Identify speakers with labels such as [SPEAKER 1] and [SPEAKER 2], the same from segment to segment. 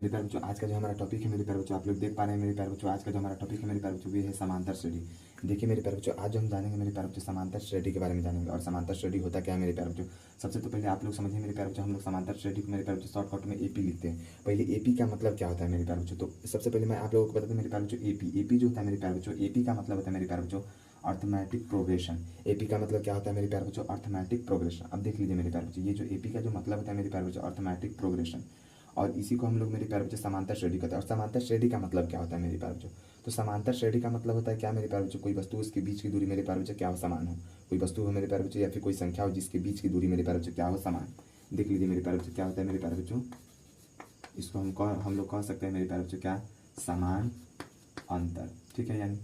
[SPEAKER 1] मेरे प्यारे बच्चों, आज का जो हमारा टॉपिक है मेरे प्यारे बच्चों, आप लोग देख पा रहे हैं मेरे प्यारे बच्चों, आज का जो हमारा टॉपिक है मेरे प्यारे बच्चों ये है समांतर श्रेणी। देखिए मेरे प्यारे बच्चों, आज जो हम जानेंगे मेरे प्यारे बच्चों समांतर श्रेणी के बारे में जानेंगे। और समांतर श्रेणी होता क्या है मेरे प्यारे बच्चों, सबसे तो पहले आप लोग समझिए मेरे प्यारे बच्चों, हम लोग समांतर श्रेणी को मेरे प्यारे बच्चों शॉर्टकट में एपी लिखते हैं। पहले एपी का मतलब क्या होता है मेरे प्यारे बच्चों, तो सबसे पहले मैं आप लोगों को बता दूं मेरे प्यारे बच्चों, एपी जो होता है मेरे प्यारे बच्चों, एपी का मतलब होता है मेरे प्यारे बच्चों अर्थमेटिक प्रोग्रेशन। एपी का मतलब क्या होता है मेरे प्यारे बच्चों, अर्थमेटिक प्रोग्रेशन। अब देख लीजिए मेरे प्यारे बच्चों, ये जो एपी का जो मतलब होता है मेरे प्यारे बच्चों अर्थमेटिक प्रोग्रेशन, और इसी को हम लोग मेरे प्यारे बच्चों समांतर श्रेणी कहते हैं। और समांतर श्रेणी का मतलब क्या होता है मेरे प्यारे बच्चों, तो समांतर श्रेणी का मतलब होता है क्या मेरे प्यारे बच्चों, कोई वस्तु उसके बीच की दूरी मेरे प्यारे बच्चों क्या हो, समान हो। कोई वस्तु हो मेरे प्यारे बच्चों या फिर कोई संख्या हो जिसके बीच की दूरी मेरे प्यारे बच्चों क्या हो, समान। देख लीजिए मेरे प्यारे बच्चों क्या होता है मेरे प्यारे बच्चों, इसको हम लोग कह सकते हैं मेरे प्यारे बच्चों क्या, समान अंतर। ठीक है, यानी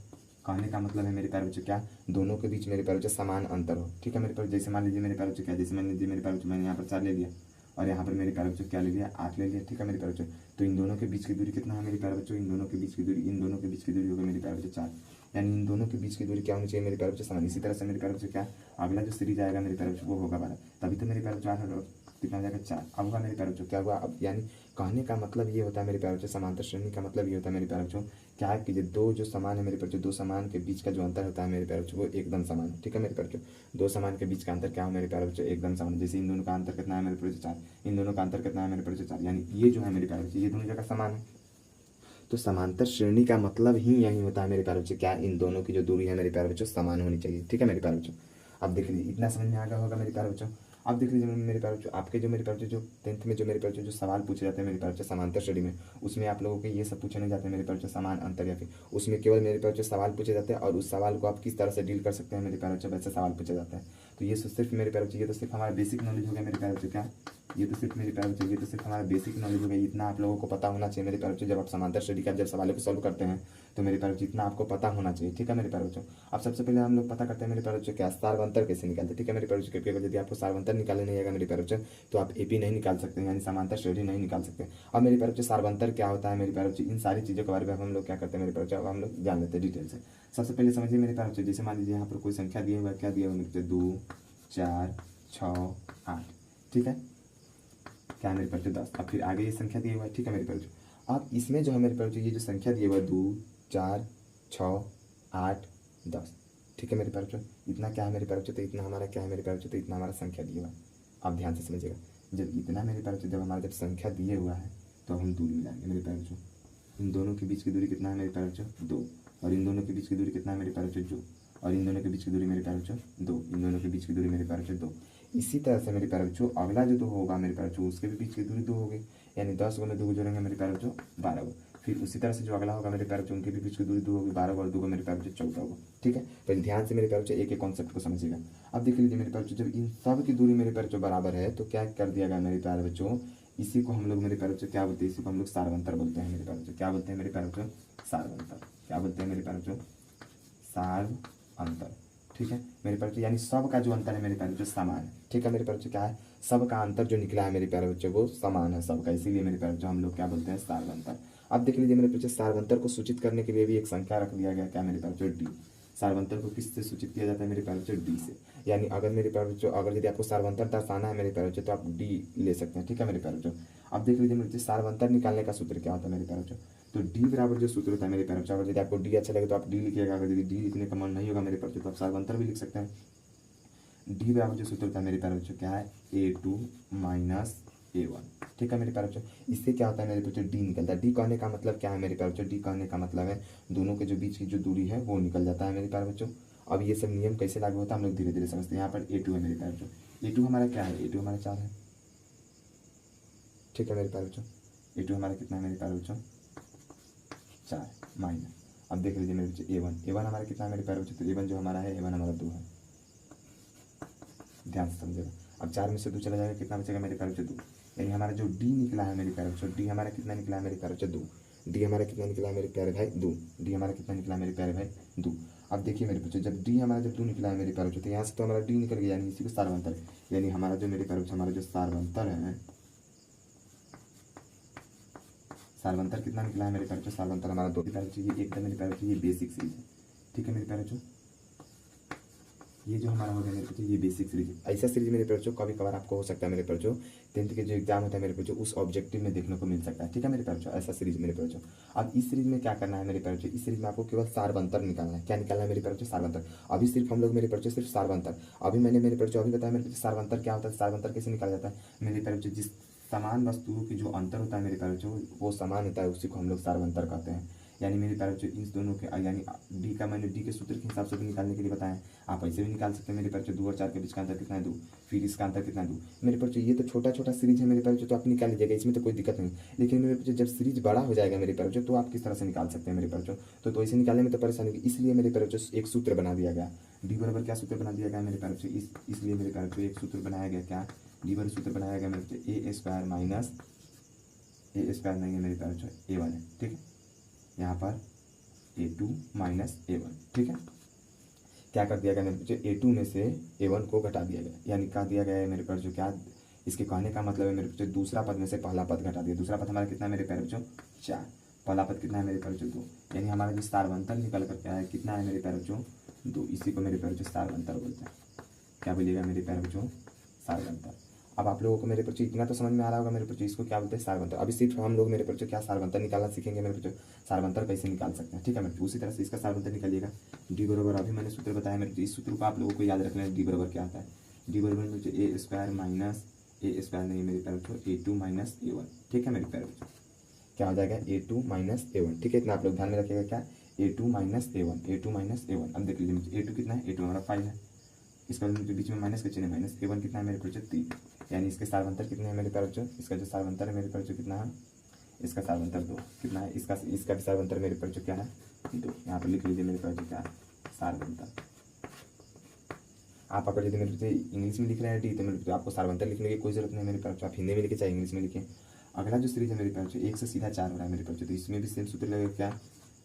[SPEAKER 1] कहने का मतलब है मेरे प्यारे बच्चों क्या, दोनों के बीच मेरे प्यारे बच्चों समान अंतर हो। ठीक है मेरे प्यारे, जैसे मान लीजिए मेरे प्यारे बच्चों क्या, जैसे मान लीजिए मेरे प्यारे बच्चों मैंने यहाँ पर 4 ले लिया और यहाँ पर मेरे प्यारे बच्चों क्या ले लिया, 8 ले लिया। ठीक है मेरे प्यारे बच्चों, तो इन दोनों के बीच की दूरी कितना है मेरे प्यारे बच्चों, इन दोनों के बीच की दूरी, इन दोनों के बीच की दूरी होगी मेरे प्यारे बच्चों 4। यानी इन दोनों के बीच की दूरी क्या होनी चाहिए मेरे प्यारे बच्चों, समान। इसी तरह से मेरे प्यारे बच्चों क्या, अगला जो सीरीज आएगा मेरे प्यारे बच्चों वो होगा 12, तभी तो मेरे प्यारे बच्चों 8 कितना हो जाएगा 4। अब होगा मेरे प्यारे बच्चों क्या हुआ, अब यानी कहने का मतलब ये होता है मेरे प्यारे बच्चों, समांतर श्रेणी का मतलब ये होता है मेरे प्यारे बच्चों क्या है कि दो जो समान है मेरे प्यारे बच्चों, दो समान के बीच का जो अंतर होता है मेरे प्यारे बच्चों वो एकदम समान है। ठीक है मेरे प्यारे बच्चों, दो समान के बीच का अंतर क्या हो मेरे प्यारे बच्चों, एकदम समान। जैसे इन दोनों का अंतर कितना है मेरे प्यारे बच्चों 4, इन दोनों का अंतर कितना है मेरे प्यारे बच्चों 4, यानी ये जो है मेरे प्यारे बच्चों ये दोनों जगह समान है। तो समांतर श्रेणी का मतलब ही यही होता है मेरे प्यारे बच्चों क्या, इन दोनों की जो दूरी है मेरे प्यारे बच्चों समान होनी चाहिए। ठीक है मेरे प्यारे बच्चों, अब देख लीजिए इतना समझ में आ गया होगा मेरे प्यारे बच्चों। अब देख लीजिए मेरे प्यारे बच्चों, आपके जो मेरे प्यारे बच्चों जो 10th में जो मेरे प्यारे बच्चों जो सवाल पूछे जाते हैं मेरे प्यारे बच्चों समांतर श्रेणी में, उसमें आप लोगों के ये सब पूछे नहीं जाते हैं मेरे प्यारे बच्चों समान अंतर, या फिर उसमें केवल मेरे प्यारे बच्चों सवाल पूछे जाते हैं और उस सवाल को आप किस तरह से डील कर सकते हैं मेरे प्यारे बच्चों, वैसे सवाल पूछे जाते हैं। तो ये सिर्फ मेरे प्यारे बच्चों, ये तो सिर्फ हमारा बेसिक नॉलेज हो गया मेरे प्यारे बच्चों क्या, ये तो सिर्फ मेरे प्यारे बच्चों, ये तो सिर्फ हमारा बेसिक नॉलेज हो गया। इतना आप लोगों को पता होना चाहिए मेरे प्यारे बच्चों, जब आप समांतर श्रेणी का जब सवालों को सॉल्व करते हैं तो मेरे प्यारे बच्चों इतना आपको पता होना चाहिए। ठीक है मेरे प्यारे बच्चों, अब सबसे पहले हम लोग पता करते हैं मेरे प्यारे बच्चों क्या, सार्वंतर कैसे निकालते हैं। ठीक है मेरे प्यारे बच्चों, क्योंकि यदि आपको सार्वंतर निकालने नहीं आएगा मेरे प्यारे बच्चों तो आप एपी नहीं निकाल सकते, यानी समांतर श्रेणी नहीं निकाल सकते। अब मेरे प्यारे बच्चों सार्वंतर क्या होता है मेरे प्यारे बच्चों, इन सारी चीज़ों के बारे में हम लोग क्या करते हैं मेरे प्यारे बच्चों, अब हम लोग जान लेते हैं डिटेल से। सबसे पहले समझिए मेरे प्यारे बच्चों, जैसे मान लीजिए यहाँ पर कोई संख्या दिया हुआ है, क्या दिया हुआ है मेरे बच्चों, 2 4 6 8। ठीक है, क्या मेरे प्यारे बच्चों 10। अब फिर आगे ये संख्या दिया हुआ है। ठीक है मेरे प्यारे बच्चों, अब इसमें जो है मेरे प्यारे बच्चों ये जो संख्या दिया हुआ है 2 4 6 8 10। ठीक है मेरे प्यारे बच्चों, इतना क्या है मेरे प्यारे बच्चों, तो इतना हमारा क्या है मेरे प्यारे बच्चों, तो इतना हमारा संख्या दिया हुआ है। आप ध्यान से समझिएगा, जब इतना मेरे प्यारे बच्चों, जब हमारा जब संख्या दिए हुआ है तो हम दूरी मिलाएंगे मेरे प्यारे बच्चों। इन दोनों के बीच की दूरी कितना है मेरे प्यारे बच्चों, 2। और इन दोनों के बीच की दूरी कितना है मेरे प्यारे बच्चों, 2। और इन दोनों के बीच की दूरी मेरे प्यारे बच्चों 2। इन दोनों के बीच की दूरी मेरे प्यारे बच्चों 2। इसी तरह से मेरे प्यारे बच्चों अगला जो 2 होगा मेरे प्यारे बच्चों, उसके भी बीच की दूरी 2 होगी, यानी 10 में 2 जोड़ेंगे मेरे प्यारे बच्चों 12 को। फिर उसी तरह से जो अगला होगा मेरे प्यारे बच्चों, उनके भी बीच की दूरी 2 होगी, 12 और 2 मेरे प्यारे बच्चों 14 को। ठीक है, पहले ध्यान से मेरे प्यारे बच्चों एक एक कॉन्सेप्ट को समझिएगा। अब देख लीजिए मेरे प्यारे बच्चों, जब इन सब की दूरी मेरे प्यारे बच्चों बराबर है तो क्या कर दिया गया मेरे प्यारे बच्चों, इसी को हम लोग मेरे प्यारे बच्चों क्या बोलते हैं, इसी को हम लोग सार्वंतर बोलते हैं मेरे प्यारे बच्चों। क्या बोलते हैं मेरे प्यारे बच्चों, सार्वंतर। क्या बोलते हैं मेरे प्यारे बच्चों, सार्व अंतर। ठीक है मेरे प्यारे बच्चों, यानी सब का जो अंतर है मेरे प्यारे बच्चों समान है। ठीक है मेरे प्यारे बच्चों, क्या है, सब का अंतर जो निकला है मेरे प्यारे बच्चों वो समान है सबका, इसीलिए मेरे प्यारे बच्चों हम लोग क्या बोलते हैं, सार्वंतर। अब देख लीजिए मेरे बच्चों, सार्वंतर को सूचित करने के लिए भी एक संख्या रख दिया गया, क्या मेरे प्यारे बच्चों, डी। सार्वंतर को किससे सूचित किया जाता है मेरे प्यारे बच्चों, डी से। यानी अगर मेरे प्यारे बच्चों, अगर यदि आपको सार्वंतर दर्शाना है मेरे प्यारे बच्चों तो आप डी ले सकते हैं। ठीक है मेरे प्यारे बच्चों, अब देख लीजिए मेरे बच्चों, सार्वंतर निकालने का सूत्र क्या होता है मेरे प्यारे बच्चों, तो डी बराबर जो सूत्र होता है मेरे प्यारे बच्चों, अगर यदि आपको डी अच्छा लगे तो आप डी लिखिएगा, अगर यदि डी लिखने का मन नहीं होगा मेरे प्यारे बच्चों तो आप सार्वंतर भी लिख सकते हैं। डी बराबर जो सूत्र होता है मेरे प्यारे बच्चों क्या है, A2 माइनस A1। ठीक है मेरे प्यारे बच्चों, इससे क्या होता है मेरे बच्चों, डी निकलता है। डी कहने का मतलब क्या है मेरे प्यारे बच्चों, डी कहने का मतलब है दोनों के जो बीच की जो दूरी है वो निकल जाता है मेरे प्यारे बच्चों। अब ये सब नियम कैसे लागू होता है हम लोग धीरे धीरे समझते हैं। यहाँ पर A2 है मेरे प्यारे बच्चों, A2 हमारा क्या है, A2 हमारा 4 है। ठीक है मेरे प्यारे बच्चों, A2 हमारा कितना है मेरे प्यारे बच्चों, 4 माइनस। अब देख लीजिए मेरे बच्चों A1 हमारा कितना है मेरे प्यारे बच्चों, तो A1 जो हमारा है, A1 हमारा 2 है। ध्यान से समझेगा, अब 4 में से 2 चला जाएगा, कितना बचेगा मेरे प्यारे बच्चों, 2। यानी हमारा जो डी निकला है मेरे प्यारे बच्चों, डी हमारा कितना निकला है मेरे प्यारे बच्चों, 2। डी हमारा कितना निकला है मेरे प्यारे भाई, 2। डी हमारा कितना निकला है मेरे प्यारे भाई, 2। अब देखिए मेरे बच्चों, जब डी हमारा जब 2 निकला है मेरे प्यारे बच्चों, तो यहाँ से तो हमारा डी निकल गया, यानी इसी को सार्वंतर है। यानी हमारा जो मेरे प्यारे बच्चों, हमारा जो सार्वंतर है, सार्वंतर कितना निकला है मेरे प्यारे बच्चों, सार्वंतर हमारा 2। प्यारे बच्चों ये एकदम मेरे प्यारे बच्चों ये बेसिक सीरीज है। ठीक है मेरे प्यारे बच्चों, ये जो हमारा हो गया मेरे बच्चों ये बेसिक सीरीज। ऐसा सीरीज मेरे बच्चों कभी कभार आपको हो सकता है मेरे बच्चों 10th के जो एग्जाम होता है मेरे बच्चों उस ऑब्जेक्टिव में देखने को मिल सकता है। ठीक है मेरे बच्चों, ऐसा सीरीज मेरे बच्चों। अब इस सीरीज में क्या करना है मेरे बच्चों, इस सीरीज में आपको केवल सारबंतर निकालना है। क्या निकालना है मेरे बच्चों, सारबंतर। अभी सिर्फ हम लोग मेरे बच्चों सिर्फ सारबंतर, अभी मैंने मेरे बच्चों अभी बताया मेरे बच्चों सारबंतर क्या होता है, सारबंतर कैसे निकाला जाता है मेरे बच्चों। जिस समान वस्तुओं की जो अंतर होता है मेरे बच्चों वो समान होता है, उसी को हम लोग सारबंतर कहते हैं। यानी मेरे प्यारे बच्चों इन दोनों के यानी डी का मैंने डी के सूत्र के हिसाब से भी निकालने के लिए बताया। आप ऐसे भी निकाल सकते हैं मेरे बच्चों 2 और 4 के बीच का अंतर कितना है 2, फिर इसका अंतर कितना है 2। मेरे बच्चों ये तो छोटा छोटा सीरीज है मेरे प्यारे बच्चों, तो आप निकाल लीजिएगा, इसमें तो कोई दिक्कत नहीं। लेकिन मेरे बच्चों जब सीरीज बड़ा हो जाएगा मेरे प्यारे बच्चों तो आप किस तरह से निकाल सकते हैं मेरे प्यारे बच्चों, तो इसे निकालने में तो परेशानी होगी। इसलिए मेरे प्यारे बच्चों एक सूत्र बना दिया गया, डी बराबर क्या सूत्र बना दिया गया मेरे प्यारे बच्चों, इसलिए मेरे प्यारे बच्चों एक सूत्र बनाया गया, क्या डी बराबर सूत्र बनाया गया मेरे बच्चों ए स्क्वायर माइनस ए स्क्वायर नहीं है मेरे प्यारे बच्चों A1 है। ठीक है, यहाँ पर A2 माइनस A1। ठीक है, क्या कर दिया गया मेरे बच्चों A2 में से A1 को घटा दिया गया, यानी कहा दिया गया है मेरे पास जो क्या इसके कहने का मतलब है मेरे बच्चों दूसरा पद में से पहला पद घटा दिया। दूसरा पद हमारा कितना है मेरे प्यारे बच्चों 4, पहला पद कितना है मेरे प्यारे बच्चों 2, यानी हमारा जो सारबंतर निकल कर क्या है कितना है मेरे प्यारे बच्चों 2। इसी को मेरे प्यारे बच्चों सारबंतर बोलते हैं। क्या बोलिएगा मेरे प्यारे बच्चों, सारबंतर। अब आप लोगों को मेरे बच्चों इतना तो समझ में आ रहा होगा मेरे बच्चों इसको क्या बोलते हैं सारबंतर। अभी सिर्फ हम लोग मेरे बच्चों क्या सारबंतर निकालना सीखेंगे मेरे बच्चों, सारबंतर कैसे निकाल सकते हैं। ठीक है मेरे, उसी तरह से इसका सारबंतर निकालिएगा। डी बराबर अभी मैंने सूत्र बताया मेरे बच्चों, इस सूत्र को आप लोगों को याद रखना है। डी बराबर क्या आता है, डी बराबर मेरे बच्चों ए स्क्वायर माइनस ए स्क्वायर नहीं मेरे प्यारे बच्चों A2 माइनस A1। ठीक है मेरे प्यारे बच्चों, क्या हो जाएगा A2 माइनस A1। ठीक है, इतना आप लोग ध्यान में रखिएगा, क्या A2 minus A1, A2 minus A1। अब देख लीजिए A2 कितना है, A2 हमारा 5 है, इसका जो बीच में माइनस का चिन्ह है माइनस। A1 कितना है मेरे बच्चों 3, यानी इसके सारबंतर कितने हैं मेरे प्यारे बच्चों, इसका जो सारबंतर है मेरे प्यारे बच्चों कितना है, इसका सारबंतर 2 कितना है, इसका भी सारबंतर मेरे प्यारे बच्चों क्या है 2। यहाँ पर लिख लीजिए मेरे प्यारे बच्चों क्या है सारबंतर। आप अगर यदि मेरे बच्चे इंग्लिश में लिख रहे हैं डी तो मेरे बच्चों आपको सारबंतर लिखने की कोई जरूरत नहीं मेरे प्यारे बच्चों, आप हिंदी में लिखे चाहे इंग्लिश में लिखें। अगला जो सीरीज है मेरे प्यारे बच्चों 1 से सीधा 4 हो रहा है मेरे प्यारे बच्चों, तो इसमें भी सेम सूत्र लगेगा, क्या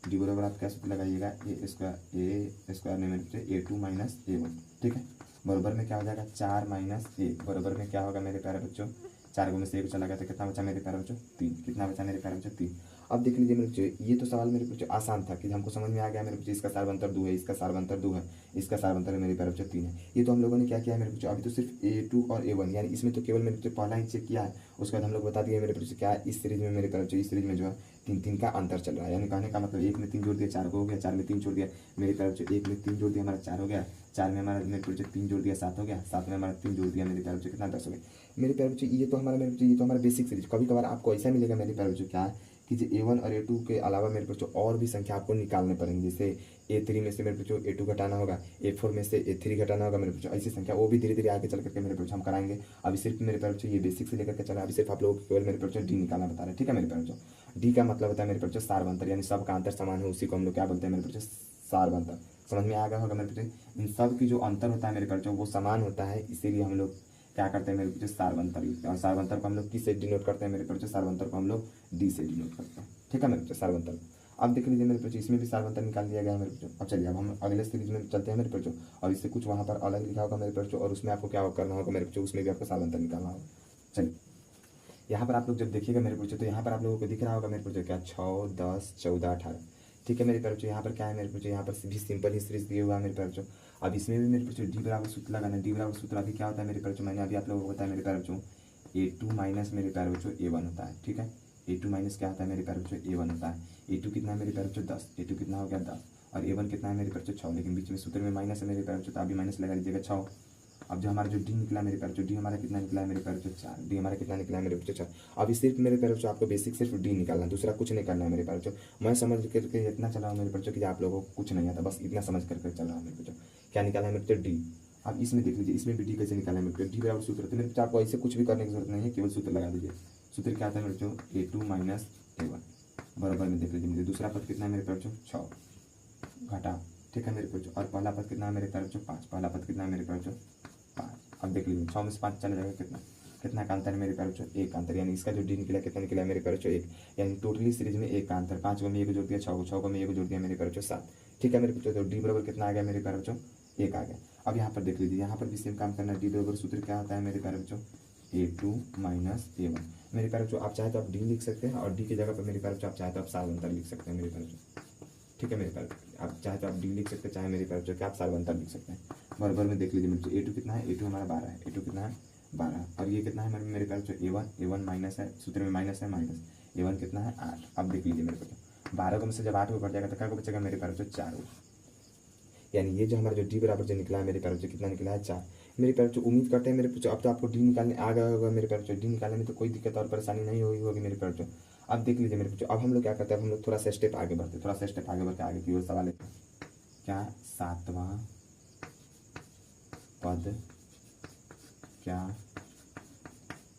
[SPEAKER 1] डी बराबर आप क्या सूत्र लगाइएगा ए स्क्वायर नहीं मेरे बच्चों A2 माइनस A1। ठीक है, बराबर में क्या हो जाएगा 4 माइनस 1, बराबर में क्या होगा मेरे प्यारे बच्चों 4 में से 1 चला गया तो कितना बचा मेरे प्यारे बच्चों 3। कितना बचा मेरे प्यारे बच्चों 3। अब देख लीजिए मेरे बच्चों ये तो सवाल मेरे बच्चों आसान था कि हमको समझ में आ गया मेरे बच्चों इसका सारबंतर 2 है, इसका सारबंतर 2 है, इसका सारबंतर मेरे प्यारे बच्चों 3 है। ये तो हम लोगों ने क्या किया मेरे बच्चों, अभी तो सिर्फ A2 और A1 यानी इसमें तो केवल मेरे बच्चों पहला ही चेक किया है। उसके बाद हम लोग बता दिए मेरे बच्चों क्या इस सीरीज में मेरे प्यारे बच्चों इस सीरीज में जो है 3 का अंतर चल रहा है, यानी कहने का मतलब 1 में 3 जोड़ दिया 4 को हो गया, 4 में 3 जोड़ दिया मेरे प्यारे बच्चों 1 में 3 जोड़ दिया हमारा 4 हो गया, 4 में हमारा मेरे बच्चों 3 जोड़ दिया 7 हो गया, 7 में हमारा 3 जोड़ दिया मेरे प्यारे बच्चों कितना 10 हो गया मेरे प्यारे बच्चों। ये तो हमारा मेरे बच्चों ये तो हमारा बेसिक सीरीज। कभी कभार आपको ऐसा मिलेगा मेरे प्यारे बच्चों क्या कि जो A1 और A2 के अलावा मेरे बच्चों और भी संख्या आपको निकालने पड़ेंगे, जैसे A3 में से मेरे बच्चों A2 घटाना होगा, A4 में से A3 घटाना होगा मेरे बच्चों, ऐसी संख्या वो भी धीरे धीरे आगे चल करके मेरे बच्चों हम कराएंगे। अभी सिर्फ मेरे प्यारे बच्चों ये बेसिक से लेकर के चला, अभी सिर्फ आप लोगों को केवल मेरे बच्चों डी निकालना बता रहे हैं। ठीक है मेरे प्यारे बच्चों, डी का मतलब होता है मेरे बच्चों सारबंतर, यानी सब का अंतर समान है, उसी को हम लोग क्या बोलते हैं मेरे बच्चों सारबंतर। समझ में आ गया होगा मेरे बच्चों, इन सब की जो अंतर होता है मेरे बच्चों वो समान होता है, इसीलिए हम लोग क्या करते हैं मेरे बच्चों सारबंतर लिखते हैं। और सारबंतर को हम लोग किस से डिनोट करते हैं मेरे बच्चों, सारबंतर को हम लोग डी से डिनोट करते हैं। ठीक है मेरे बच्चों सारबंतर। अब देख लीजिए मेरे बच्चों इसमें भी सारबंतर निकाल दिया गया है मेरे बच्चों। अब चलिए अब हम अगले सीरीज में चलते हैं मेरे बच्चों, और इससे कुछ वहाँ पर अलग लिखा होगा मेरे बच्चों, और उसमें आपको क्या करना होगा मेरे बच्चों, उसमें भी आपको सारबंतर निकालना होगा। चलिए यहाँ पर आप लोग जब देखिएगा मेरे बच्चों तो यहाँ पर आप लोगों को दिख रहा होगा मेरे बच्चों क्या 6, 10, 14, 18। ठीक है मेरे प्यारे बच्चों, यहाँ पर क्या है मेरे बच्चों, यहाँ पर भी सिंपल ही सीरीज दिए हुआ है मेरे प्यारे बच्चों। अब इसमें भी मेरे बच्चों डी बराबर सूत्र लगाना है। डी बराबर सूत्र अभी क्या होता है मेरे प्यारे बच्चों, मैंने अभी आप लोगों को बताया मेरे प्यारे बच्चों A2 माइनस मेरे प्यारे बच्चों A1 होता है। ठीक है, A2 माइनस क्या होता है मेरे प्यारे बच्चों A1 होता है। A2 कितना है मेरे प्यारे बच्चों 10, A2 कितना हो गया 10, और A1 कितना है मेरे प्यारे बच्चों 6, लेकिन बीच में सूत्र में माइनस है मेरे प्यारे बच्चों, तो अभी माइनस लगा लीजिएगा 6। अब जो हमारा जो डी निकला मेरे प्यारे बच्चों, डी हमारा कितना निकला है मेरे प्यारे बच्चों 4, डी हमारा कितना निकला है मेरे बच्चों 4। अभी सिर्फ मेरे प्यारे बच्चों आपको बेसिक सिर्फ डी निकालना है, दूसरा कुछ नहीं करना है मेरे प्यारे बच्चों। मैं समझ करके इतना चला हूँ मेरे बच्चों कि आप लोगों को कुछ नहीं आता, बस इतना समझ करके चल रहा है मेरे बच्चों। क्या निकाला है मेरे बच्चों डी। अब इसमें देख लीजिए इसमें भी डी कैसे निकाला है मेरे बच्चों, डी बराबर सूत्र तो मेरे बच्चों आपको ऐसे कुछ भी करने की जरूरत नहीं है, केवल सूत्र लगा दीजिए। सूत्र क्या आता है मेरे बच्चों A2 माइनस A1 बराबर में देख लीजिए मुझे दूसरा पद कितना है मेरे प्यारे बच्चों 6 घटा। ठीक है मेरे बच्चों, और पहला पद कितना है मेरे प्यारे बच्चों 5, पहला पद कितना है मेरे प्यारे बच्चों 5। अब देख लीजिए 6 में से 5 चला जाएगा कितना, कितना का अंतर है मेरे प्यारे बच्चों 1 का अंतर, यानी इसका जो डी निकला कितना निकला है मेरे प्यारे बच्चों 1, यानी टोटली सीरीज में 1 का अंतर। 5 को मैं 1 जोड़ दिया 6 को, 6 को मैं 1 जोड़ दिया मेरे प्यारे बच्चों 7। ठीक है मेरे बच्चों, तो डी बराबर कितना आ गया मेरे प्यारे बच्चों 1 आ गया। अब यहाँ पर देख लीजिए यहाँ पर भी सेम काम करना है। डी बराबर सूत्र क्या होता है मेरे प्यारे बच्चों A2 माइनस A1। मेरे प्यारे बच्चों आप चाहे तो आप डी लिख सकते हैं, और डी की जगह पर मेरे प्यारे बच्चों आप चाहे तो आप सारबंतर लिख सकते हैं मेरे प्यारे बच्चों। ठीक है मेरे प्यारे बच्चों। आप चाहे तो आप डी लिख सकते हैं, चाहे मेरे प्यारे बच्चों क्या आप सार्वंतर लिख सकते हैं। बराबर में देख लीजिए मेरे बच्चों, A2 कितना है, A2 हमारा 12 है, A2 कितना है 12, और ये कितना है मेरे प्यारे बच्चों A1 माइनस है, सूत्र में माइनस है, माइनस A1 कितना है 8। अब देख लीजिए मेरे बच्चों 12 को में से जब 8 को कट जाएगा तो क्या को बचेगा मेरे प्यारे बच्चों 4। यानी ये जो हमारा जो डी बराबर जो निकला है मेरे प्यारे बच्चों कितना निकला है 4। मेरे प्यारे बच्चों उम्मीद करते हैं मेरे बच्चों अब तो आपको डी निकालने आ गया होगा मेरे प्यारे बच्चों, डी निकालने में तो कोई दिक्कत और परेशानी नहीं होगी मेरे प्यारे बच्चों। अब देख लीजिए मेरे बच्चों, अब हम लोग क्या करते हैं, अब हम लोग थोड़ा सा स्टेप आगे बढ़ते हैं, थोड़ा सा स्टेप आगे बढ़ के आगे की ओर सवाल है क्या 7वां पद क्या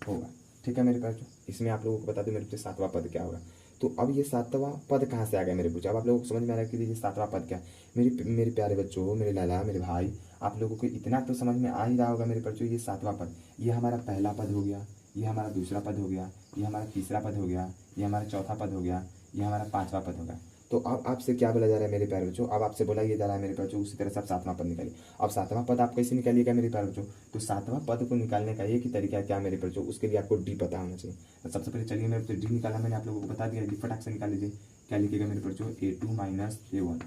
[SPEAKER 1] होगा। ठीक है मेरे प्यारे बच्चों, इसमें आप लोगों को बता दूं मेरे बच्चों 7वां पद क्या होगा। तो अब ये 7वां पद कहाँ से आ गया मेरे बच्चों, अब आप लोगों को समझ में आ रहा है कि ये 7वां पद क्या है। मेरे प्यारे बच्चों, मेरे लाला, मेरे भाई, आप लोगों को इतना तो समझ में आ ही रहा होगा मेरे बच्चों, ये 7वां पद, ये हमारा पहला पद हो गया, ये हमारा दूसरा पद हो गया, ये हमारा तीसरा पद हो गया, ये हमारा चौथा पद हो गया, ये हमारा 5वां पद होगा। तो अब आपसे क्या बोला जा रहा है मेरे प्यारे बच्चों, अब आपसे बोला ये जा रहा है मेरे प्यारे बच्चों उसी तरह से आप 7वां पद निकालिए। अब 7वां पद आप कैसे निकालिएगा मेरे प्यारे बच्चों, तो 7वां पद को निकालने का एक ही तरीका क्या मेरे प्यारे बच्चों, उसके लिए आपको डी पता होना चाहिए। तो सबसे पहले चलिए मेरे बच्चों डी निकाला मैंने आप लोगों को बता दिया, डी फटाक से निकाल लीजिए। क्या लिखिएगा मेरे बच्चों A2 माइनस A1,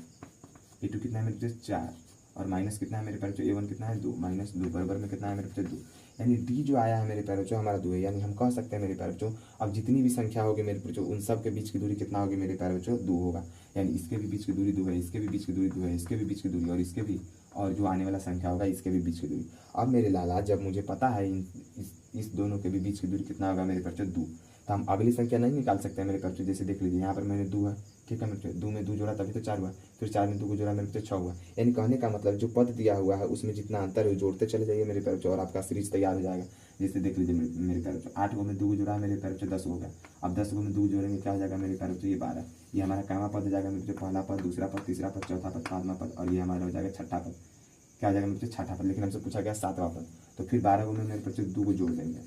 [SPEAKER 1] A2 कितना है मेरे बच्चों 4, और माइनस कितना है मेरे प्यारे बच्चों A1 कितना है 2, माइनस 2 बराबर में कितना है मेरे बच्चों 2। यानी डी जो आया है मेरे प्यारे बच्चों हमारा 2 है। यानी हम कह सकते हैं मेरे प्यारे बच्चों अब जितनी भी संख्या होगी मेरे बच्चों उन सब के बीच की दूरी कितना होगी मेरे प्यारे बच्चों 2 होगा। यानी इसके भी बीच की दूरी 2 है, इसके भी बीच की दूरी 2 है, इसके भी बीच की दूरी, और इसके भी, और जो आने वाला संख्या होगा इसके भी बीच की दूरी। अब मेरे लाला जब मुझे पता है इस दोनों के भी बीच की दूरी कितना होगा मेरे बच्चों 2, तो हम अगली संख्या नहीं निकाल सकते मेरे बच्चों। जैसे देख लीजिए यहाँ पर मैंने 2 है, ठीक है मेरे बच्चों 2 में 2 जोड़ा तभी तो 4 हुआ, फिर 4 में 2 को जोड़ा मेरे बच्चों 6 हुआ। यानी कहने का मतलब जो पद दिया हुआ है उसमें जितना अंतर है जोड़ते चले जाइए मेरे प्यारे बच्चों और आपका सीरीज तैयार हो जाएगा। जैसे देख लीजिए मेरे प्यारे बच्चों 8 को में 2 को जोड़ा मेरे प्यारे बच्चों 10 हो गया। अब 10 को में 2 जोड़ेंगे क्या हो जाएगा मेरे प्यारे बच्चों ये 12। ये हमारा कावां पद हो जाएगा मेरे बच्चों, पहला पद, दूसरा पद, तीसरा पद, चौथा पद, 5वां पद, और ये हमारा हो जाएगा छठा पद। क्या हो जाएगा मेरे बच्चों छठा पद। लेकिन हमसे पूछा गया 7वां पद, तो फिर 12 को में मेरे बच्चों 2 को जोड़ देंगे,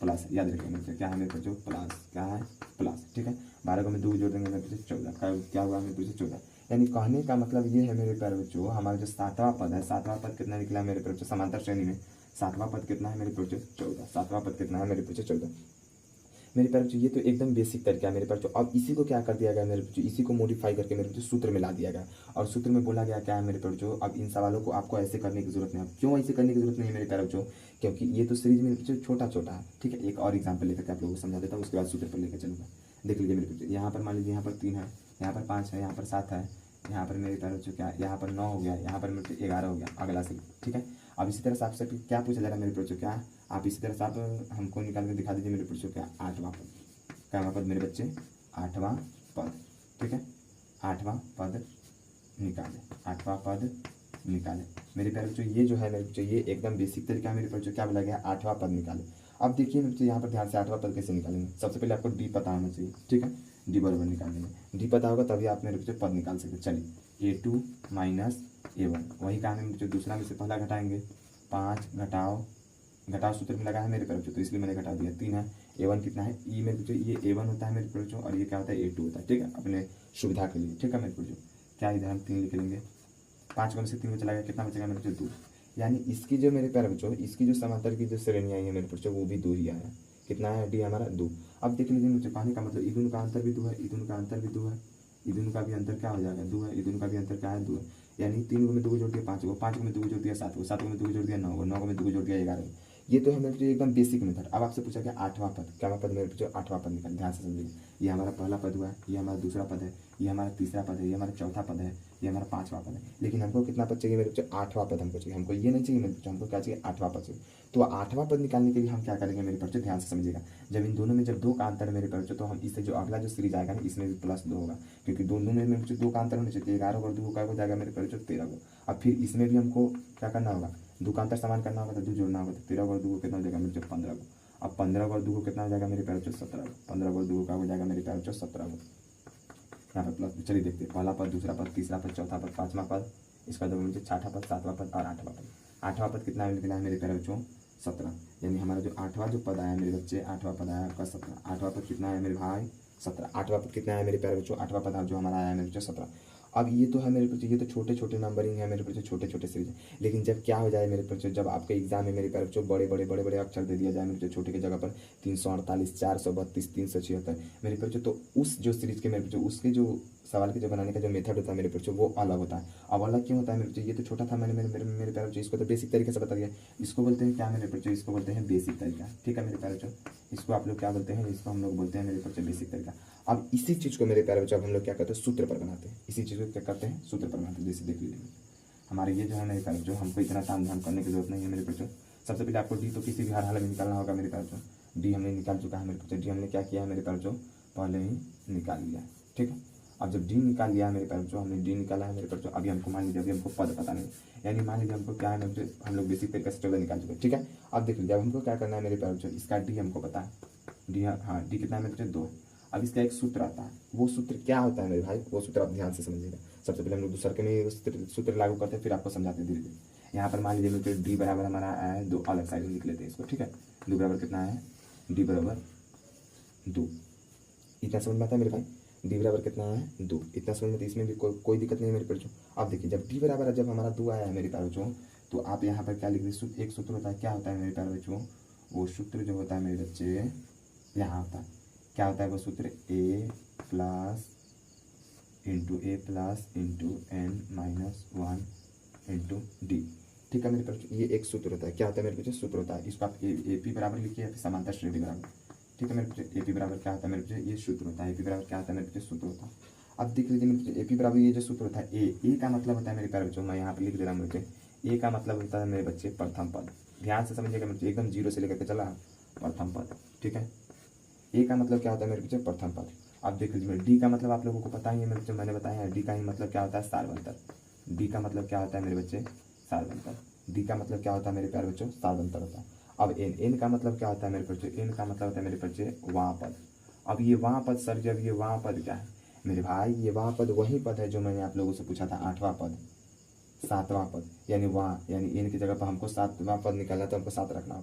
[SPEAKER 1] प्लस, याद रखिए मेरे बच्चों क्या है मेरे बच्चों प्लस, क्या है प्लस, ठीक है। 12 को में 2 को जोड़ देंगे मेरे बच्चों 14, क्या हुआ मेरे बच्चों 14। यानी कहने का मतलब ये है मेरे प्यारे बच्चों हमारा जो 7वां पद है, 7वां पद कितना निकला मेरे बच्चों समांतर श्रेणी में, 7वां पद कितना है मेरे बच्चों 14, 7वां पद कितना है मेरे बच्चों 14। मेरे प्यारे बच्चों ये तो एकदम बेसिक तरीका है मेरे प्यारे बच्चों। अब इसी को क्या कर दिया गया मेरे बच्चों, इसी को मॉडिफाई करके मेरे बच्चों सूत्र में ला दिया गया, और सूत्र में बोला गया क्या है मेरे प्यारे बच्चों, अब इन सवालों को आपको ऐसे करने की जरूरत नहीं है। क्यों ऐसे करने की जरूरत नहीं है मेरे प्यारे बच्चों, क्योंकि ये तो सीरीज मेरे बच्चों छोटा छोटा है। ठीक है, एक और एग्जाम्पल लेकर आप लोगों को समझा देता हूँ, उसके बाद सूत्र पर लेकर चलूँगा। देख लीजिए मेरे बच्चों यहाँ पर मान लीजिए यहाँ पर 3 है, यहाँ पर 5 है, यहाँ पर 7 है, यहाँ पर मेरे प्यारे बच्चों क्या, यहाँ पर 9 हो गया, यहाँ पर मेरे 11 हो गया, अगला से। ठीक है, अब इसी तरह से आपसे क्या पूछा जा रहा है मेरे बच्चों, क्या आप इसी तरह से आप हमको निकाल कर दिखा दीजिए मेरे बच्चों क्या 8वां पद, क्या पद मेरे बच्चे 8वां पद। ठीक है, 8वां पद निकाले, 8वां पद निकाले मेरे प्यारे बच्चों। ये जो है मेरे बच्चों ये एकदम बेसिक तरीका है मेरे बच्चों, क्या बोला गया 8वां पद निकाले। अब देखिए मेरे बच्चों यहाँ पर ध्यान से 8वां पद कैसे निकालेंगे। सबसे पहले आपको डी पता होना चाहिए, ठीक है, डी बराबर निकालेंगे, डी पता होगा तभी आप मेरे बच्चों पद निकाल सकते। चलिए A2 माइनस A1 वही काम है मेरे बच्चों, दूसरा में से पहला घटाएंगे, 5 घटाओ सूत्र में लगा है मेरे बच्चों तो इसलिए मैंने घटा दिया। 3 है, A1 कितना है, ई मेरे बच्चों ये A1 होता है मेरे बच्चों, और ये क्या होता है A2 होता है। ठीक है, अपने सुविधा के लिए, ठीक है मेरे बच्चों। क्या इधर हम 3 लिख लेंगे, 5 में से 3 में चला गया, कितना बचेगा मेरे बच्चों 2। यानी इसकी जो मेरे प्यारे बच्चों इसकी जो समांतर की जो श्रेणी आई है मेरे बच्चों वो भी 2 ही आया। कितना है डी हमारा 2। अब देख लीजिए मुझे कहने का मतलब इधर का अंतर भी 2 है, इधर का अंतर भी 2 है, इधर का भी अंतर क्या हो जाएगा 2 है, इधर का भी अंतर क्या है 2 है। यानी 3 को में 2 को जोड़ दिया 5 को, 5 को में 2 को जोड़ दिया 7 को, 7 को में 2 को जोड़ दिया 9 को, 9 को में 2 को जोड़ दिया 11 को। ये तो है मेरे बच्चों एकदम बेसिक मेथड। अब आपसे पूछा गया 8वां पद, क्या पद मेरे बच्चों 8वां पद निकाल, ध्यान से समझिए। ये हमारा पहला पद हुआ है, ये हमारा दूसरा पद है, ये हमारा तीसरा पद है, ये हमारा चौथा पद है, ये हमारा 5वां पद है। लेकिन हमको कितना पद चाहिए मेरे बच्चों 8वां पद हमको चाहिए, हमको ये नहीं चाहिए मेरे बच्चों, हमको क्या चाहिए 8वां पद चाहिए। तो 8वां पद निकालने के लिए हम क्या करेंगे मेरे बच्चों, ध्यान से समझिएगा। जब इन दोनों में जब 2 का अंतर है मेरे बच्चों तो हम इससे जो अगला जो सीरीज आएगा ना इसमें भी +2 होगा, क्योंकि दोनों में मेरे बच्चों 2 का अंतर होना चाहिए। 11 और 2 का हो जाएगा मेरे बच्चों 13 को। अब फिर इसमें भी हमको क्या करना होगा, 2 का अंतर समान करना होगा तो 2 जोड़ना होगा, तो 13 और 2 को कितना हो जाएगा मेरे बच्चों 15 को। अब 15 और 2 को कितना हो जाएगा मेरे प्यारे बच्चों 17 को, 15 और 2 का हो जाएगा मेरे प्यारे बच्चों 17 को। यहाँ पर प्लस, चलिए देखते हैं पहला पद, दूसरा पद, तीसरा पद, चौथा पद, 5वां पद, इसका जब मुझे छठा पद, 7वां पद और 8वां पद। 8वां पद कितना निकला है मेरे प्यारे बच्चों 17। यानी हमारा जो 8वां जो पद आया मेरे बच्चे, 8वां पद आया आपका 17। 8वां पद कितना है मेरे भाई 17। 8वां पद कितना है मेरे प्यारे बच्चों 8वां पद जो हमारा आया मेरे बच्चों 17। अब ये तो है मेरे बच्चे, ये तो छोटे छोटे नंबरिंग है मेरे बच्चे, छोटे छोटे सीरीज। लेकिन जब क्या हो जाए मेरे बच्चे, जब आपके एग्जाम में मेरे प्यारे बच्चों बड़े बड़े बड़े बड़े अक्षर दे दिया जाए मेरे बच्चे, छोटे की जगह पर 348, 432, 376 मेरे बच्चे, तो उस जो सीरीज के मेरे बच्चे, उसके जो सवाल के जो बनाने का जो मेथड होता है मेरे बच्चों, वो अलग होता है। अब अलग क्यों होता है मेरे बच्चे, ये तो छोटा था, मैंने मेरे मेरे मेरे प्यारे बच्चों इसको तो बेसिक तरीके से बता दिया। इसको बोलते हैं क्या मेरे बच्चों, इसको बोलते हैं बेसिक तरीका। ठीक है मेरे प्यारे बच्चों, इसको आप लोग क्या बोलते हैं, इसको हम लोग बोलते हैं मेरे बच्चे बेसिक तरीका। अब इसी चीज़ को मेरे प्यारे बच्चों अब हम लोग क्या करते हैं, सूत्र पर बनाते हैं। इसी चीज़ को क्या करते हैं, सूत्र पर बनाते हैं। जैसे देख लीजिए हमारे ये जो है मेरे प्यारे बच्चों, हमको इतना ताम झाम करने की जरूरत नहीं है मेरे बच्चों। सबसे पहले आपको डी तो किसी भी हर हाल में निकालना होगा मेरे प्यारे बच्चों। डी हमने निकाल चुका है मेरे बच्चों, डी हमने क्या किया है मेरे प्यारे बच्चों, पहले ही निकाल लिया। ठीक है, अब जब डी निकाल लिया है मेरे प्यारे बच्चों, हमने डी निकाला है मेरे प्यारे बच्चों, अभी हमको मान लीजिए, अभी हमको पद पता नहीं, यानी मान लीजिए हमको क्या है मेरे बच्चों, हम लोग बेसिक तरीके से 14 निकाल चुके हैं। ठीक है, अब देख लीजिए अब हमको क्या करना है मेरे प्यारे बच्चों, इसका डी हमको पता है, डी हाँ डी कितना है मेरे बच्चों, 2। अब इसका एक सूत्र आता है, वो सूत्र क्या होता है मेरे भाई, वो सूत्र आप ध्यान से समझिएगा। सबसे पहले हम लोग दूसरे के में सूत्र लागू करते हैं, फिर आपको समझाते हैं धीरे धीरे। यहाँ पर मान लीजिए मेरे डी बराबर हमारा आया है 2, अलग साइड में लिख लेते हैं इसको। ठीक है, डी बराबर कितना है, डी बराबर 2, इतना समझ में आता है मेरे भाई। डी बराबर कितना है, 2, इतना समझ में, तो इसमें भी कोई दिक्कत नहीं है मेरे बच्चों। अब देखिए जब डी बराबर जब हमारा 2 आया है मेरे प्यारे बच्चों, तो आप यहाँ पर क्या लिख दीजिए, एक सूत्र होता है, क्या होता है मेरे प्यारे बच्चों, वो सूत्र जो होता है मेरे बच्चे यहाँ होता है, क्या होता है वो सूत्र, A plus into N minus 1 into D. ठीक है मेरे बच्चों, ये एक सूत्र होता है, क्या होता है मेरे बच्चों, सूत्र होता है। इसको आप ए पी बराबर लिखिए, फिर समांतर श्रेणी बराबर। ठीक है मेरे बच्चों, ए पी बराबर क्या होता है मेरे बच्चों, ये सूत्र होता है। ए पी बराबर क्या होता है मेरे बच्चों, सूत्र होता है। अब देख लीजिए मेरे बच्चों, ए पी बराबर ये जो सूत्र होता है, ए का मतलब होता है मेरे प्यारे बच्चों, मैं यहाँ पर लिख दे रहा हूँ मेरे, ए का मतलब होता है मेरे बच्चे प्रथम पद। ध्यान से समझिएगा मेरे बच्चे, एकदम जीरो से लेकर के चला प्रथम पद। ठीक है, ए का मतलब क्या होता है मेरे बच्चे, प्रथम पद। अब देख लीजिए डी का मतलब आप लोगों को पता ही है मेरे बच्चे, मैंने बताया है, डी का ही मतलब क्या होता है, सारवंतर। डी का मतलब क्या होता है मेरे बच्चे, सारवंतर। डी का मतलब क्या होता है मेरे प्यारे बच्चों, सारवंतर होता है। अब एन का मतलब क्या होता है मेरे बच्चे, एन का मतलब होता है मेरे बच्चे वाँ पद। अब ये वाँ पद सर, जब ये वाँ पद क्या है मेरे भाई, ये वाँ पद वही पद है जो मैंने आप लोगों से पूछा था, 8वां पद, 7वां पद, यानी वहाँ, यानी एन की जगह पर हमको 7वां पद निकालना, तो हमको 7 रखना होगा।